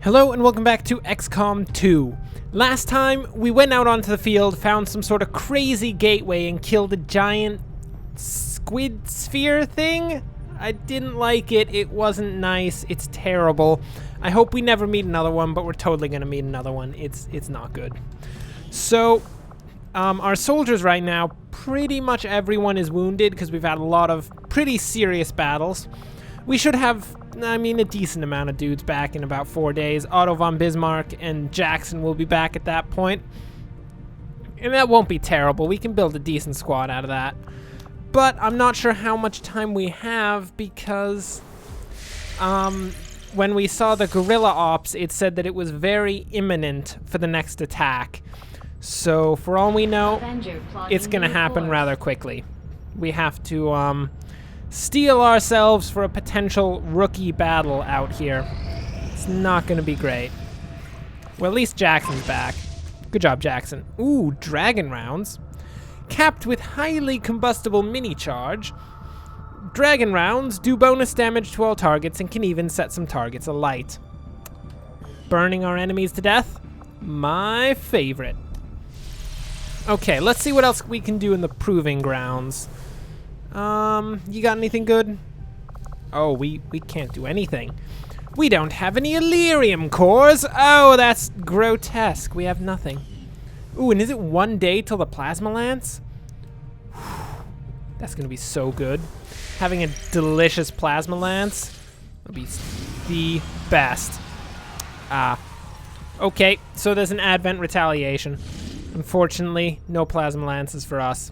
Hello and welcome back to XCom 2. Last time, we went out onto the field, found some sort of crazy gateway, and killed a giant squid sphere thing? I didn't like it. It wasn't nice. It's terrible. I hope we never meet another one, but we're totally going to meet another one. It's not good. So, our soldiers right now, pretty much everyone is wounded because we've had a lot of pretty serious battles. We should have, a decent amount of dudes back in about 4 days. Otto von Bismarck and Jackson will be back at that point. And that won't be terrible. We can build a decent squad out of that. But I'm not sure how much time we have because when we saw the guerrilla ops, it said that it was very imminent for the next attack. So for all we know, it's going to happen rather quickly. We have to steel ourselves for a potential rookie battle out here. It's not going to be great. Well, at least Jackson's back. Good job, Jackson. Ooh, dragon rounds. Capped with highly combustible mini charge. Dragon rounds do bonus damage to all targets and can even set some targets alight. Burning our enemies to death? My favorite. Okay, let's see what else we can do in the proving grounds. You got anything good? Oh, we can't do anything. We don't have any Illyrium cores. Oh, that's grotesque. We have nothing. Ooh, and is it 1 day till the plasma lance? That's gonna be so good. Having a delicious plasma lance would be the best. Okay, so there's an Advent retaliation. Unfortunately, no plasma lances for us.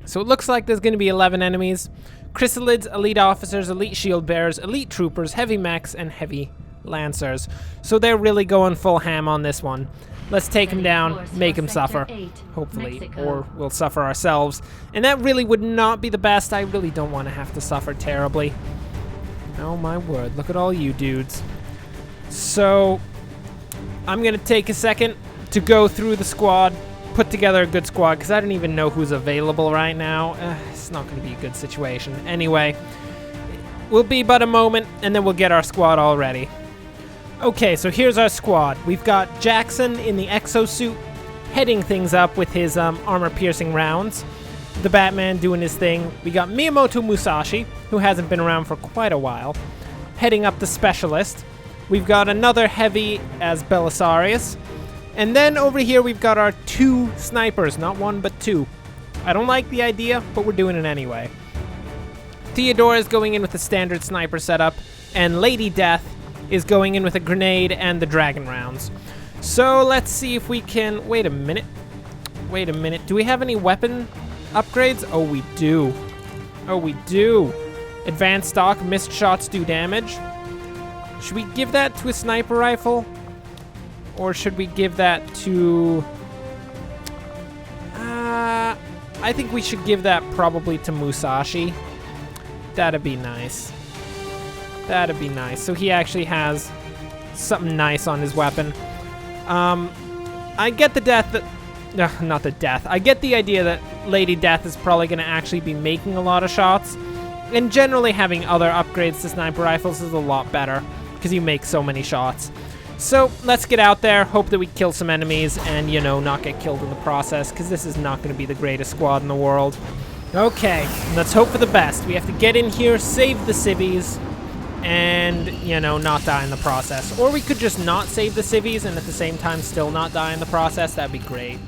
So it looks like there's going to be 11 enemies. Chrysalids, elite officers, elite shield bearers, elite troopers, heavy mechs, and heavy lancers. So they're really going full ham on this one. Let's take them down, make them suffer, hopefully, or we'll suffer ourselves. And that really would not be the best. I really don't want to have to suffer terribly. Oh my word, look at all you dudes. So I'm going to take a second to go through the squad, put together a good squad, because I don't even know who's available right now. It's not going to be a good situation. Anyway, we'll be but a moment, and then we'll get our squad all ready. Okay, so here's our squad. We've got Jackson in the exosuit, heading things up with his armor-piercing rounds. The Batman doing his thing. We got Miyamoto Musashi, who hasn't been around for quite a while, heading up the specialist. We've got another heavy as Belisarius. And then over here we've got our 2 snipers, not 1 but 2. I don't like the idea, but we're doing it anyway. Theodora is going in with the standard sniper setup, and Lady Death is going in with a grenade and the dragon rounds. So let's see if we can... Wait a minute. Do we have any weapon upgrades? Oh, we do. Advanced stock, missed shots do damage. Should we give that to a sniper rifle? Or should we give that to... I think we should give that probably to Musashi. That'd be nice. So he actually has something nice on his weapon. I get the death that... not the death. I get the idea that Lady Death is probably going to actually be making a lot of shots. And generally having other upgrades to sniper rifles is a lot better, because you make so many shots. So let's get out there, hope that we kill some enemies, and, not get killed in the process, because this is not going to be the greatest squad in the world. Okay, let's hope for the best. We have to get in here, save the civvies, and, not die in the process. Or we could just not save the civvies, and at the same time still not die in the process. That'd be great.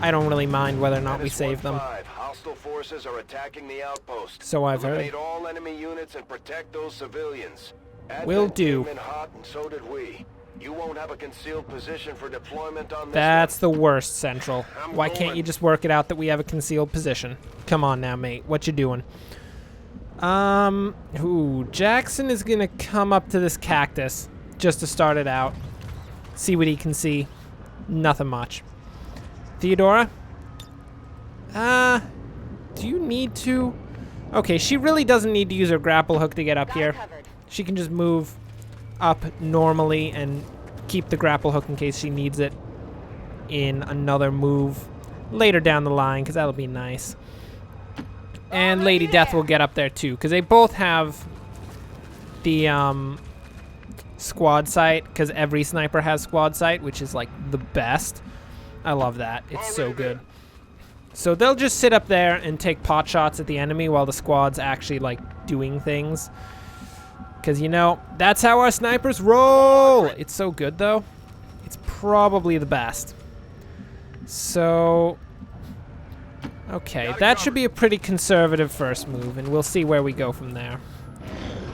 I don't really mind whether or not we save them. Hostile forces are attacking the outpost. So I've heard. Eliminate all enemy units and protect those civilians. Will do. Hot, and so did we. You won't have a concealed position for deployment on this. That's the worst, Central. Why can't you just work it out that we have a concealed position? Come on now, mate. What you doing? Jackson is gonna come up to this cactus just to start it out. See what he can see. Nothing much. Theodora? Do you need to? Okay, she really doesn't need to use her grapple hook to get up here. She can just move up normally and keep the grapple hook in case she needs it in another move later down the line, because that'll be nice. And Lady Death will get up there too, because they both have the squad sight, because every sniper has squad sight, which is like the best. I love that. It's so good. So they'll just sit up there and take pot shots at the enemy while the squad's actually like doing things. Because, you know, that's how our snipers roll. It's so good, though. It's probably the best. So, okay, that should be a pretty conservative first move, and we'll see where we go from there.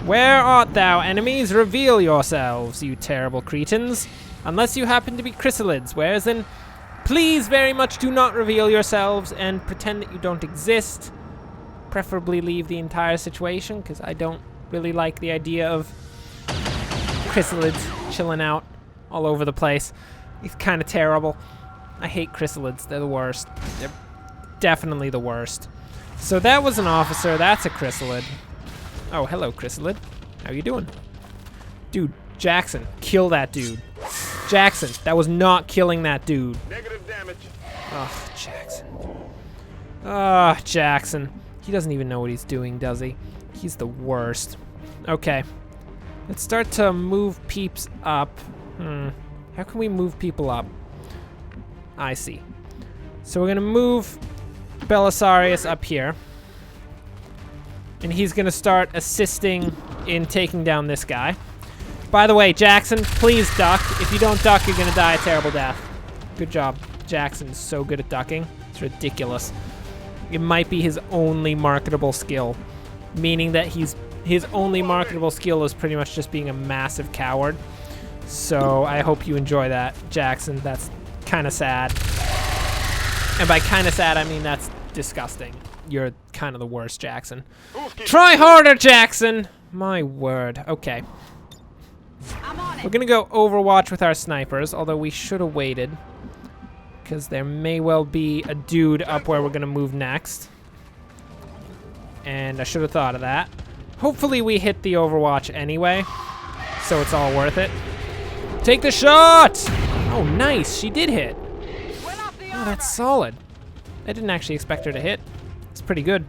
Where art thou, enemies? Reveal yourselves, you terrible cretins. Unless you happen to be chrysalids, whereas then, please very much do not reveal yourselves and pretend that you don't exist. Preferably leave the entire situation, because I don't really like the idea of chrysalids chilling out all over the place. It's kind of terrible. I hate chrysalids. They're the worst. They're definitely the worst. So that was an officer. That's a chrysalid. Oh, hello, chrysalid. How you doing? Dude, Jackson, kill that dude. Jackson, that was not killing that dude. Negative damage. Oh, Jackson. Ah, Jackson. He doesn't even know what he's doing, does he? He's the worst. Okay. Let's start to move peeps up. How can we move people up? I see. So we're going to move Belisarius up here. And he's going to start assisting in taking down this guy. By the way, Jackson, please duck. If you don't duck, you're going to die a terrible death. Good job. Jackson is so good at ducking. It's ridiculous. It might be his only marketable skill. Meaning that his only marketable skill is pretty much just being a massive coward. So I hope you enjoy that, Jackson. That's kind of sad. And by kind of sad, I mean that's disgusting. You're kind of the worst, Jackson. Try harder, Jackson! My word. Okay. We're going to go Overwatch with our snipers, although we should have waited. Because there may well be a dude up where we're going to move next. And I should have thought of that. Hopefully we hit the Overwatch anyway, so it's all worth it. Take the shot! Oh, nice. She did hit. Oh, that's solid. I didn't actually expect her to hit. It's pretty good.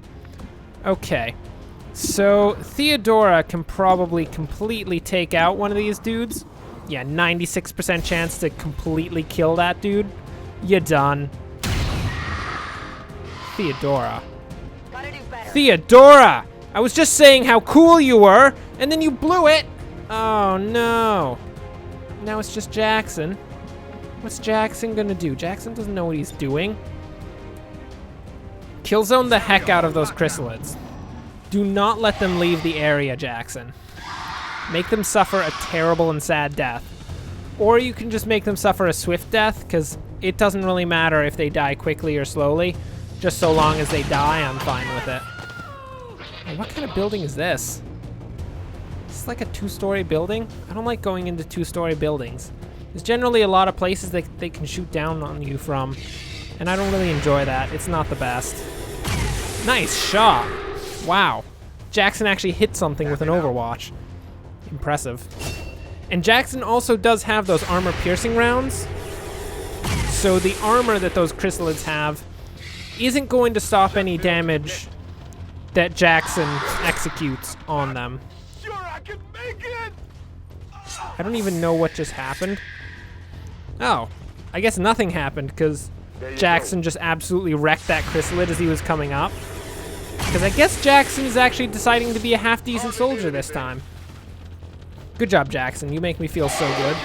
Okay. So Theodora can probably completely take out one of these dudes. Yeah, 96% chance to completely kill that dude. You're done. Theodora. Theodora! I was just saying how cool you were, and then you blew it! Oh, no. Now it's just Jackson. What's Jackson gonna do? Jackson doesn't know what he's doing. Killzone the heck out of those chrysalids. Do not let them leave the area, Jackson. Make them suffer a terrible and sad death. Or you can just make them suffer a swift death, because it doesn't really matter if they die quickly or slowly. Just so long as they die, I'm fine with it. Oh, what kind of building is this? Is this like a 2-story building? I don't like going into 2-story buildings. There's generally a lot of places that they can shoot down on you from, and I don't really enjoy that. It's not the best. Nice shot. Wow. Jackson actually hit something with an Overwatch. Impressive. And Jackson also does have those armor-piercing rounds. So the armor that those chrysalids have isn't going to stop any damage that Jackson executes on them. Sure, I can make it. I don't even know what just happened. Oh, I guess nothing happened because Jackson just absolutely wrecked that chrysalid as he was coming up. Because I guess Jackson is actually deciding to be a half-decent soldier this time. Good job, Jackson. You make me feel so good.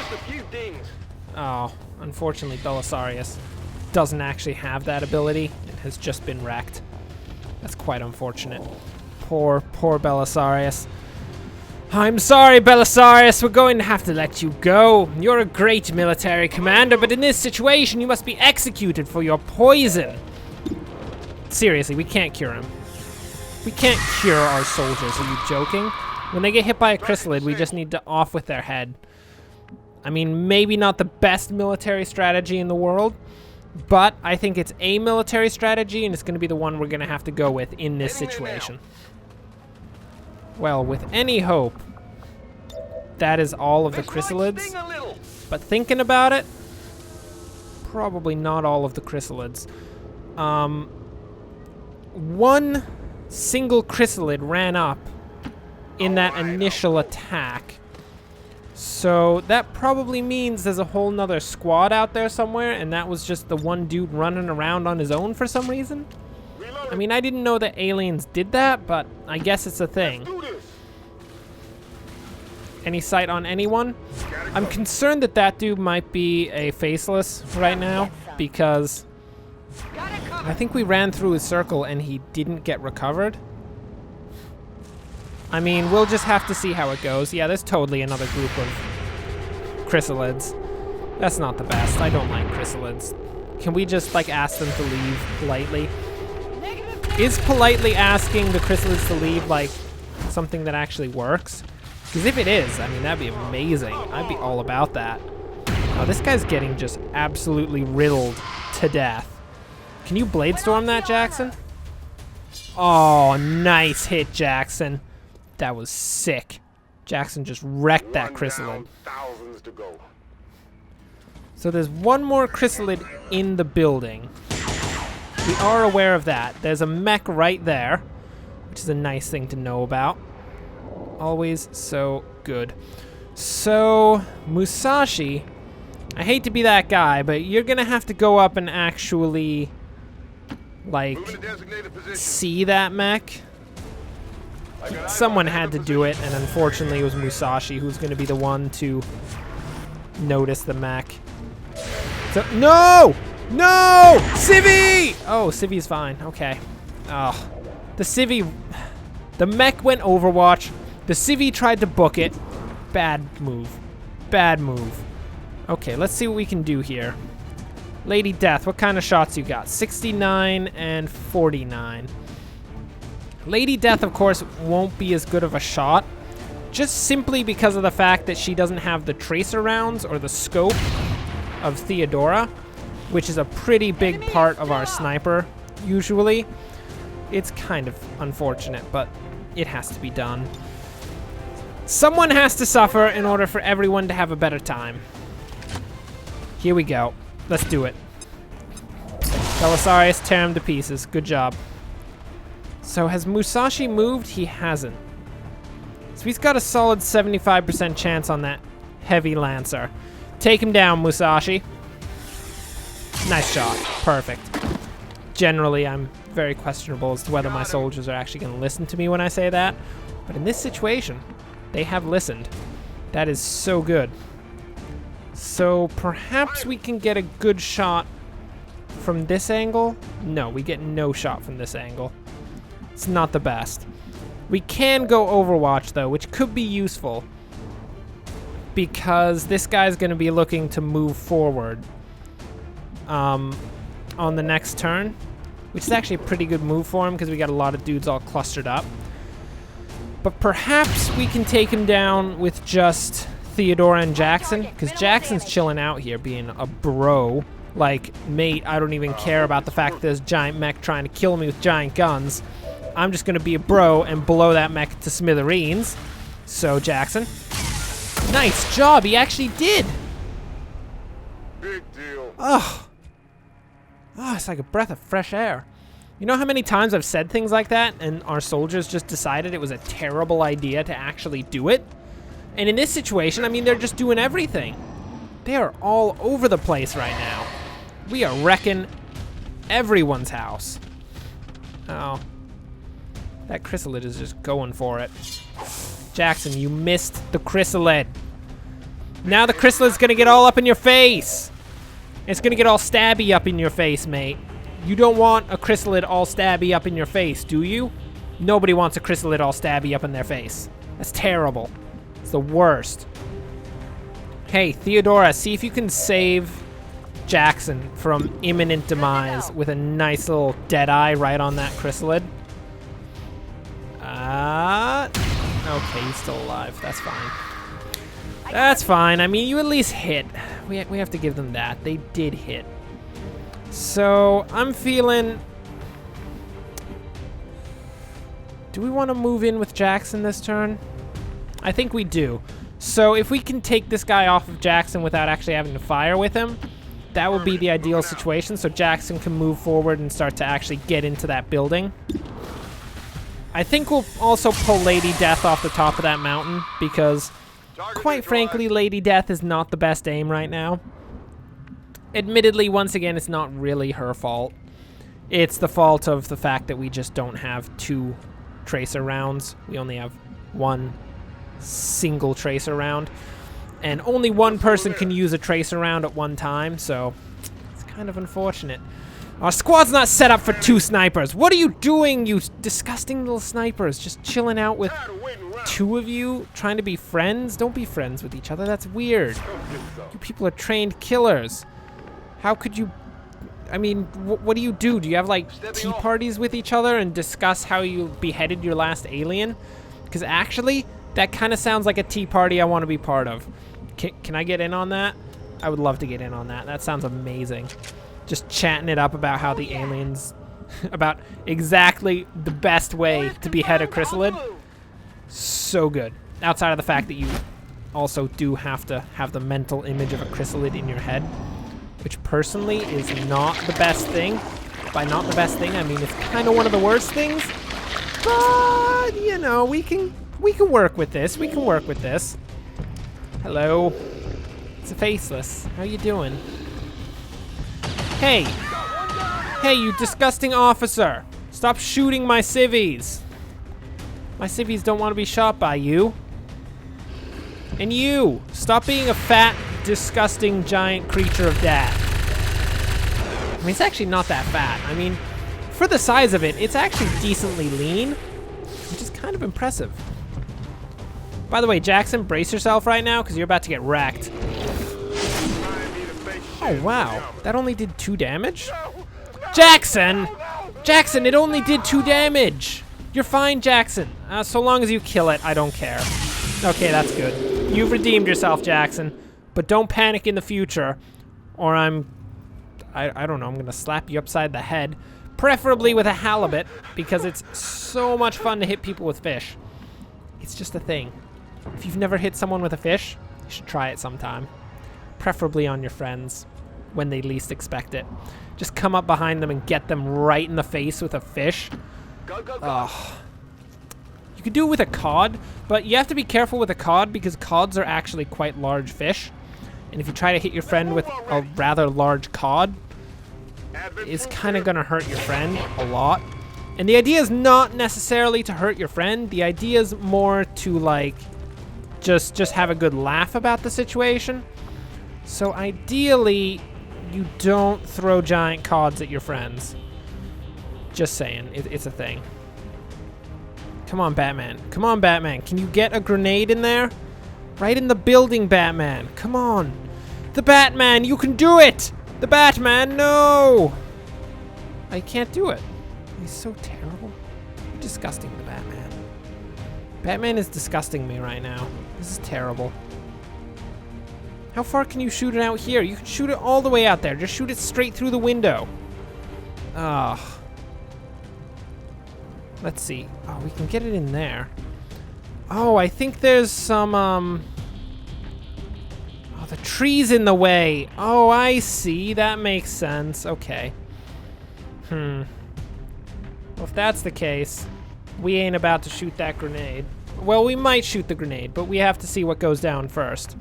Oh, unfortunately, Belisarius doesn't actually have that ability and has just been wrecked. That's quite unfortunate. Poor Belisarius. I'm sorry, Belisarius. We're going to have to let you go. You're a great military commander, but in this situation, you must be executed for your poison. Seriously, we can't cure him. We can't cure our soldiers. Are you joking? When they get hit by a chrysalid, we just need to off with their head. I mean, maybe not the best military strategy in the world, but I think it's a military strategy, and it's going to be the one we're going to have to go with in this situation. Well, with any hope, that is all of the chrysalids. But thinking about it, probably not all of the chrysalids. One single chrysalid ran up in that initial attack. So that probably means there's a whole nother squad out there somewhere, and that was just the one dude running around on his own for some reason. I mean, I didn't know that aliens did that, but I guess it's a thing. Any sight on anyone? I'm concerned that that dude might be a faceless right now, because I think we ran through his circle and he didn't get recovered. I mean, we'll just have to see how it goes. Yeah, there's totally another group of chrysalids. That's not the best. I don't like chrysalids. Can we just, like, ask them to leave politely? Is politely asking the chrysalids to leave, like, something that actually works? Because if it is, I mean, that'd be amazing. I'd be all about that. Oh, this guy's getting just absolutely riddled to death. Can you blade storm that, Jackson? Oh, nice hit, Jackson. That was sick. Jackson just wrecked that chrysalid. So there's one more chrysalid in the building. We are aware of that. There's a mech right there, which is a nice thing to know about. Always so good. So, Musashi, I hate to be that guy, but you're gonna have to go up and actually, like, see that mech. Someone had to do it, and unfortunately it was Musashi who's gonna be the one to notice the mech. So, no! No! Civvy! Oh, Civvy's fine. Okay. Oh. The Civvy... The mech went Overwatch. The Civvy tried to book it. Bad move. Bad move. Okay, let's see what we can do here. Lady Death, what kind of shots you got? 69 and 49. Lady Death, of course, won't be as good of a shot, just simply because of the fact that she doesn't have the tracer rounds or the scope of Theodora, which is a pretty big part of our sniper, usually. It's kind of unfortunate, but it has to be done. Someone has to suffer in order for everyone to have a better time. Here we go. Let's do it. Belisarius, tear him to pieces. Good job. So has Musashi moved? He hasn't. So he's got a solid 75% chance on that heavy lancer. Take him down, Musashi. Nice shot. Perfect. Generally, I'm very questionable as to whether my soldiers are actually going to listen to me when I say that. But in this situation, they have listened. That is so good. So perhaps we can get a good shot from this angle. No, we get no shot from this angle. It's not the best. We can go Overwatch, though, which could be useful, because this guy's going to be looking to move forward on the next turn, which is actually a pretty good move for him because we got a lot of dudes all clustered up. But perhaps we can take him down with just Theodora and Jackson, because Jackson's chilling out here being a bro. Like, mate, I don't even care about the fact that there's a giant mech trying to kill me with giant guns. I'm just going to be a bro and blow that mech to smithereens. So, Jackson. Nice job. He actually did. Big deal. Oh, it's like a breath of fresh air. You know how many times I've said things like that and our soldiers just decided it was a terrible idea to actually do it? And in this situation, I mean, they're just doing everything. They are all over the place right now. We are wrecking everyone's house. Oh. That chrysalid is just going for it. Jackson, you missed the chrysalid. Now the chrysalid's gonna get all up in your face. It's gonna get all stabby up in your face, mate. You don't want a chrysalid all stabby up in your face, do you? Nobody wants a chrysalid all stabby up in their face. That's terrible. It's the worst. Hey, Theodora, see if you can save Jackson from imminent demise with a nice little dead eye right on that chrysalid. Okay, he's still alive. That's fine. That's fine. I mean, you at least hit. We have to give them that. They did hit. So, I'm feeling... Do we want to move in with Jackson this turn? I think we do. So, if we can take this guy off of Jackson without actually having to fire with him, that would be the ideal situation, so Jackson can move forward and start to actually get into that building. I think we'll also pull Lady Death off the top of that mountain, because quite frankly, Lady Death is not the best aim right now. Admittedly, once again, it's not really her fault. It's the fault of the fact that we just don't have 2 tracer rounds. We only have 1 single tracer round. And only 1 person can use a tracer round at one time, so it's kind of unfortunate. Our squad's not set up for 2 snipers. What are you doing, you disgusting little snipers? Just chilling out with 2 of you, trying to be friends? Don't be friends with each other. That's weird. You people are trained killers. How could you... I mean, what do you do? Do you have, like, tea parties with each other and discuss how you beheaded your last alien? Because actually, that kind of sounds like a tea party I want to be part of. Can I get in on that? I would love to get in on that. That sounds amazing. Just chatting it up about how the aliens... about exactly the best way to behead a chrysalid. So good. Outside of the fact that you also do have to have the mental image of a chrysalid in your head. Which personally is not the best thing. By not the best thing, I mean it's kind of one of the worst things. But, you know, we can work with this. We can work with this. Hello. It's a faceless. How you doing? Hey. Hey, you disgusting officer. Stop shooting my civvies. My civvies don't want to be shot by you. And you. Stop being a fat, disgusting, giant creature of death. I mean, it's actually not that fat. I mean, for the size of it, it's actually decently lean, which is kind of impressive. By the way, Jackson, brace yourself right now, because you're about to get wrecked. Oh, wow. That only did 2 damage? Jackson! Jackson, it only did 2 damage! You're fine, Jackson. So long as you kill it, I don't care. Okay, that's good. You've redeemed yourself, Jackson. But don't panic in the future, or I don't know, I'm gonna slap you upside the head. Preferably with a halibut, because it's so much fun to hit people with fish. It's just a thing. If you've never hit someone with a fish, you should try it sometime. Preferably on your friends, when they least expect it. Just come up behind them and get them right in the face with a fish. Ugh. You could do it with a cod, but you have to be careful with a cod because cods are actually quite large fish. And if you try to hit your friend with a rather large cod, it's kind of going to hurt your friend a lot. And the idea is not necessarily to hurt your friend. The idea is more to, like, just have a good laugh about the situation. So ideally, you don't throw giant cods at your friends. Just saying, it's a thing. Come on, Batman. Come on, Batman. Can you get a grenade in there? Right in the building, Batman. Come on. The Batman, you can do it! The Batman, no! I can't do it. He's so terrible. You're disgusting, the Batman. Batman is disgusting me right now. This is terrible. How far can you shoot it out here? You can shoot it all the way out there. Just shoot it straight through the window. Ugh. Let's see. Oh, we can get it in there. Oh, I think there's some, Oh, the tree's in the way. Oh, I see. That makes sense. Okay. Well, if that's the case, we ain't about to shoot that grenade. Well, we might shoot the grenade, but we have to see what goes down first.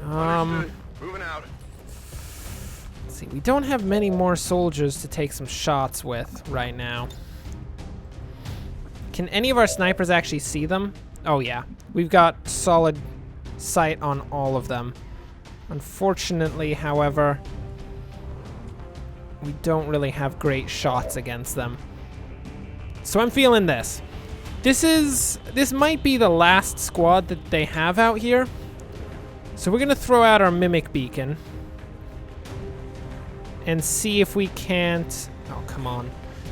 Moving out. Let's see. We don't have many more soldiers to take some shots with right now. Can any of our snipers actually see them? Oh, yeah. We've got solid sight on all of them. Unfortunately, however, we don't really have great shots against them. So I'm feeling this. This might be the last squad that they have out here. So we're going to throw out our mimic beacon and see if we can't... Oh, come on.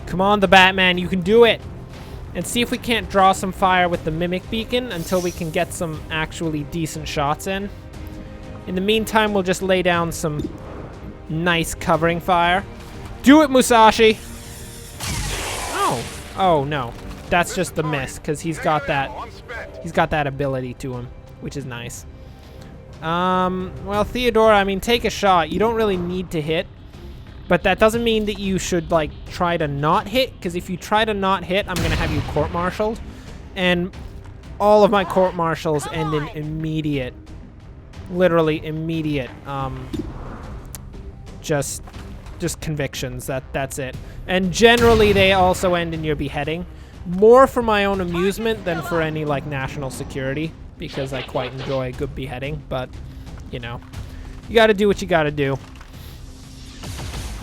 Come on, the Batman. You can do it. And see if we can't draw some fire with the mimic beacon until we can get some actually decent shots in. In the meantime, we'll just lay down some nice covering fire. Do it, Musashi! Oh. Oh, no. That's just the miss, because he's got that ability to him, which is nice. Well, Theodora, I mean, take a shot. You don't really need to hit. But that doesn't mean that you should, like, try to not hit, because if you try to not hit, I'm going to have you court-martialed. And all of my court-martials end in immediate, literally immediate, just convictions. That's it. And generally they also end in your beheading. More for my own amusement than for any like national security, because I quite enjoy a good beheading, but you know, you gotta do what you gotta do.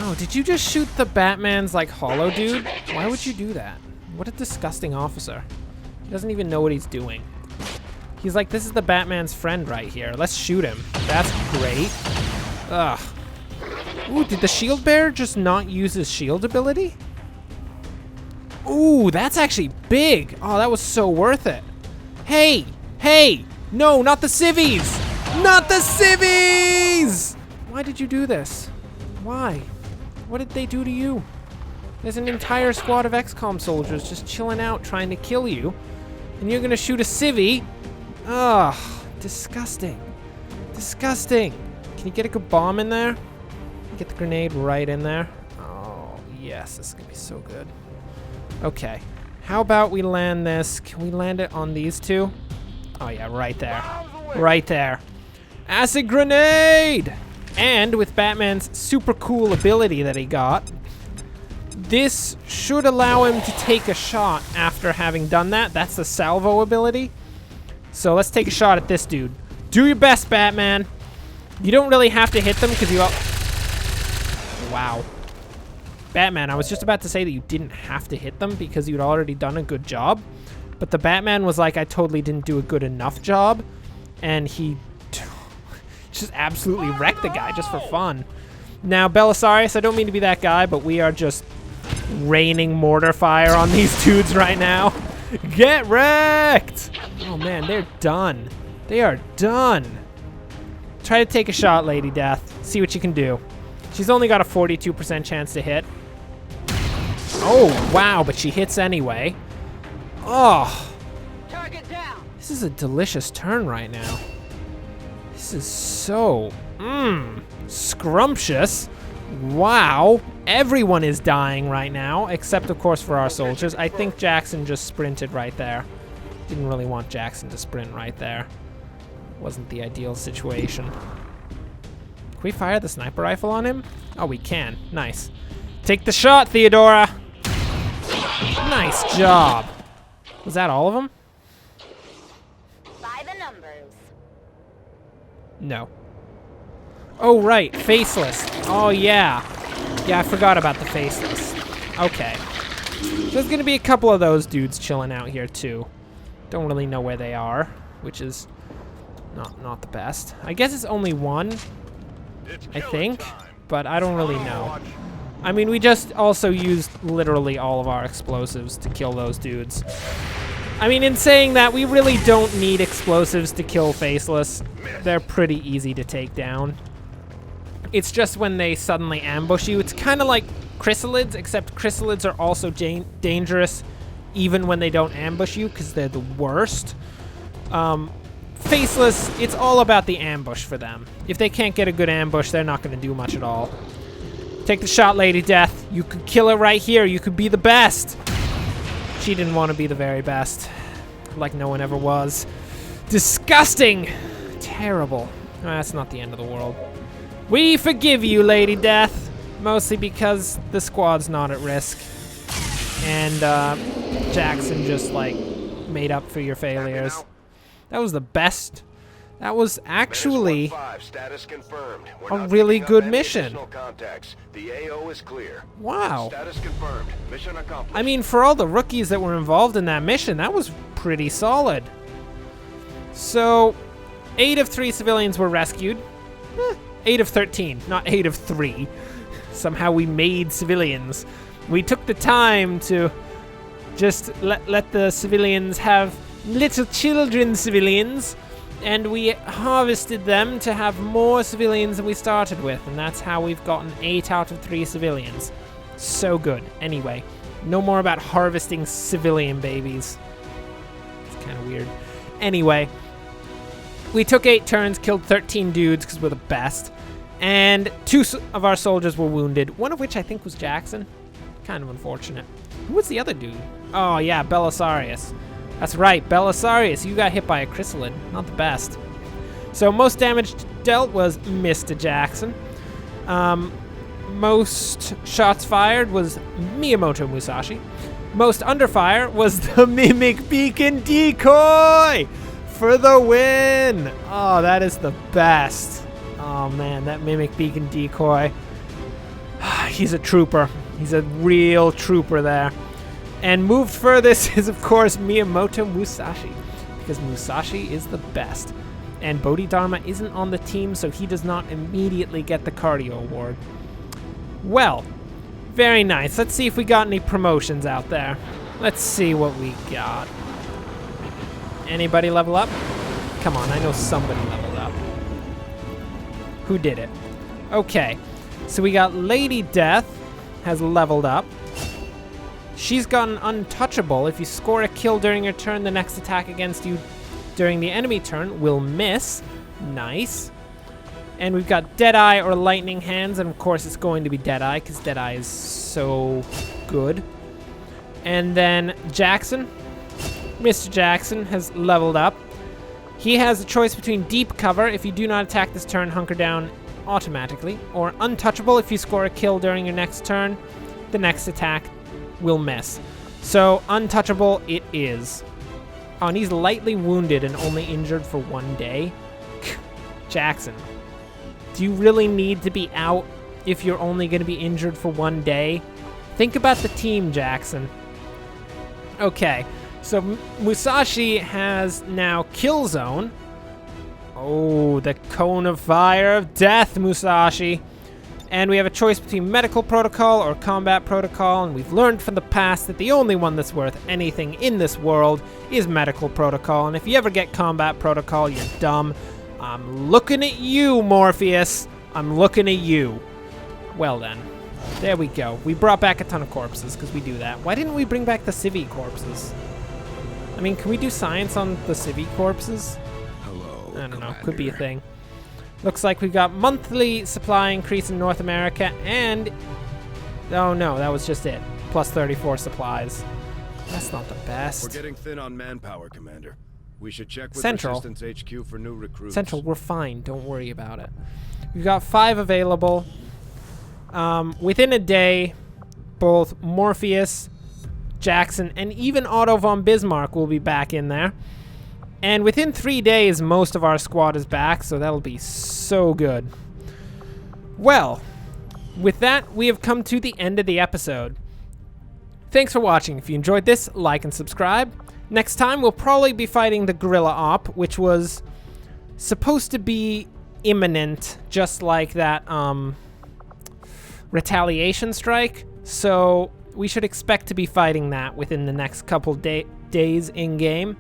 Oh, did you just shoot the Batman's like hollow dude? Why would you do that? What a disgusting officer. He doesn't even know what he's doing. He's like, this is the Batman's friend right here. Let's shoot him. That's great. Ugh. Ooh, did the shield bearer just not use his shield ability? Ooh, that's actually big. Oh, that was so worth it. Hey, hey, no, not the civvies. Not the civvies! Why did you do this? Why? What did they do to you? There's an entire squad of XCom soldiers just chilling out trying to kill you, and you're gonna shoot a civvy? Ugh, disgusting. Disgusting. Can you get a good bomb in there? Get the grenade right in there. Oh, yes, this is gonna be so good. Okay, how about we land this? Can we land it on these two? Oh yeah, right there. Right there. Acid grenade! And with Batman's super cool ability that he got, this should allow him to take a shot after having done that. That's the salvo ability. So let's take a shot at this dude. Do your best, Batman. You don't really have to hit them because you... Wow. Batman, I was just about to say that you didn't have to hit them because you'd already done a good job. But the Batman was like, I totally didn't do a good enough job. And he just absolutely wrecked the guy just for fun. Now, Belisarius, I don't mean to be that guy, but we are just raining mortar fire on these dudes right now. Get wrecked! Oh man, they're done. They are done. Try to take a shot, Lady Death. See what you can do. She's only got a 42% chance to hit. Oh, wow, but she hits anyway. Oh. Target down. This is a delicious turn right now. This is so, scrumptious. Wow. Everyone is dying right now, except of course for our soldiers. I think Jackson just sprinted right there. Didn't really want Jackson to sprint right there. Wasn't the ideal situation. Can we fire the sniper rifle on him? Oh, we can. Nice. Take the shot, Theodora. Nice job. Was that all of them? By the numbers. No. Oh, right. Faceless. Oh, yeah. Yeah, I forgot about the faceless. Okay. There's going to be a couple of those dudes chilling out here, too. Don't really know where they are, which is not the best. I guess it's only one, I think, but I don't really know. I mean, we just also used literally all of our explosives to kill those dudes. I mean, in saying that, we really don't need explosives to kill Faceless. They're pretty easy to take down. It's just when they suddenly ambush you. It's kind of like chrysalids, except chrysalids are also dangerous even when they don't ambush you because they're the worst. Faceless, it's all about the ambush for them. If they can't get a good ambush, they're not going to do much at all. Take the shot, Lady Death. You could kill her right here. You could be the best. She didn't want to be the very best. Like no one ever was. Disgusting. Terrible. That's not the end of the world. We forgive you, Lady Death. Mostly because the squad's not at risk. And Jackson just like made up for your failures. That was the best. That was actually a really good mission. The AO is clear. Wow. Status confirmed. Mission accomplished. I mean, for all the rookies that were involved in that mission, that was pretty solid. So, 8 of 3 civilians were rescued. 8 of 13, not 8 of 3. Somehow we made civilians. We took the time to just let the civilians have little children civilians, and we harvested them to have more civilians than we started with, and that's how we've gotten 8 out of 3 civilians. So good. Anyway, no more about harvesting civilian babies. It's kind of weird. Anyway, we took 8 turns, killed 13 dudes because we're the best, and 2 of our soldiers were wounded, one of which I think was Jackson. Kind of unfortunate. Who was the other dude? Oh yeah, Belisarius. That's right, Belisarius, you got hit by a chrysalid. Not the best. So most damage dealt was Mr. Jackson. Most shots fired was Miyamoto Musashi. Most under fire was the Mimic Beacon Decoy for the win. Oh, that is the best. Oh man, that Mimic Beacon Decoy. He's a trooper. He's a real trooper there. And moved furthest is, of course, Miyamoto Musashi, because Musashi is the best. And Bodhidharma isn't on the team, so he does not immediately get the cardio award. Well, very nice. Let's see if we got any promotions out there. Let's see what we got. Anybody level up? Come on, I know somebody leveled up. Who did it? Okay, so we got Lady Death has leveled up. She's gotten untouchable. If you score a kill during your turn, the next attack against you during the enemy turn will miss. Nice. And we've got Deadeye or Lightning Hands, and of course it's going to be Deadeye, because Deadeye is so good. And then Jackson. Mr. Jackson has leveled up. He has a choice between Deep Cover, if you do not attack this turn, hunker down automatically, or Untouchable, if you score a kill during your next turn, the next attack will miss. So, Untouchable it is. Oh, and he's lightly wounded and only injured for 1 day. Jackson, do you really need to be out if you're only going to be injured for 1 day? Think about the team, Jackson. Okay, so Musashi has now Kill Zone. Oh, the Cone of Fire of Death, Musashi. And we have a choice between Medical Protocol or Combat Protocol, and we've learned from the past that the only one that's worth anything in this world is Medical Protocol, and if you ever get Combat Protocol, you're dumb. I'm looking at you, Morpheus. I'm looking at you. Well then, there we go. We brought back a ton of corpses, because we do that. Why didn't we bring back the Civi corpses? I mean, can we do science on the Civi corpses? Hello, I don't know, Commander. could be a thing. Looks like we've got monthly supply increase in North America, and... oh no, that was just it. Plus 34 supplies. That's not the best. We're getting thin on manpower, Commander. We should check with Central. Resistance HQ for new recruits. Central, we're fine. Don't worry about it. We've got 5 available. Within a day, both Morpheus, Jackson, and even Otto von Bismarck will be back in there. And within 3 days, most of our squad is back, so that'll be so good. Well, with that, we have come to the end of the episode. Thanks for watching. If you enjoyed this, like and subscribe. Next time, we'll probably be fighting the Guerrilla Op, which was supposed to be imminent, just like that retaliation strike. So we should expect to be fighting that within the next couple days in-game.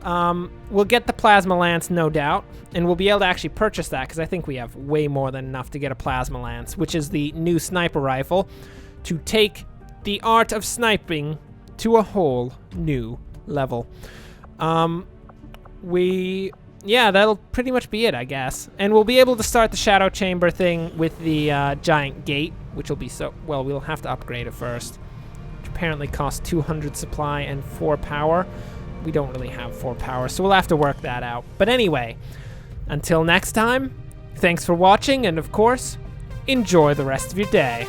We'll get the Plasma Lance, no doubt, and we'll be able to actually purchase that, because I think we have way more than enough to get a Plasma Lance, which is the new sniper rifle, to take the art of sniping to a whole new level. Yeah, that'll pretty much be it, I guess. And we'll be able to start the Shadow Chamber thing with the giant gate, which will be so... well, we'll have to upgrade it first, which apparently costs 200 supply and 4 power. We don't really have 4 power, so we'll have to work that out. But anyway, until next time, thanks for watching, and of course, enjoy the rest of your day.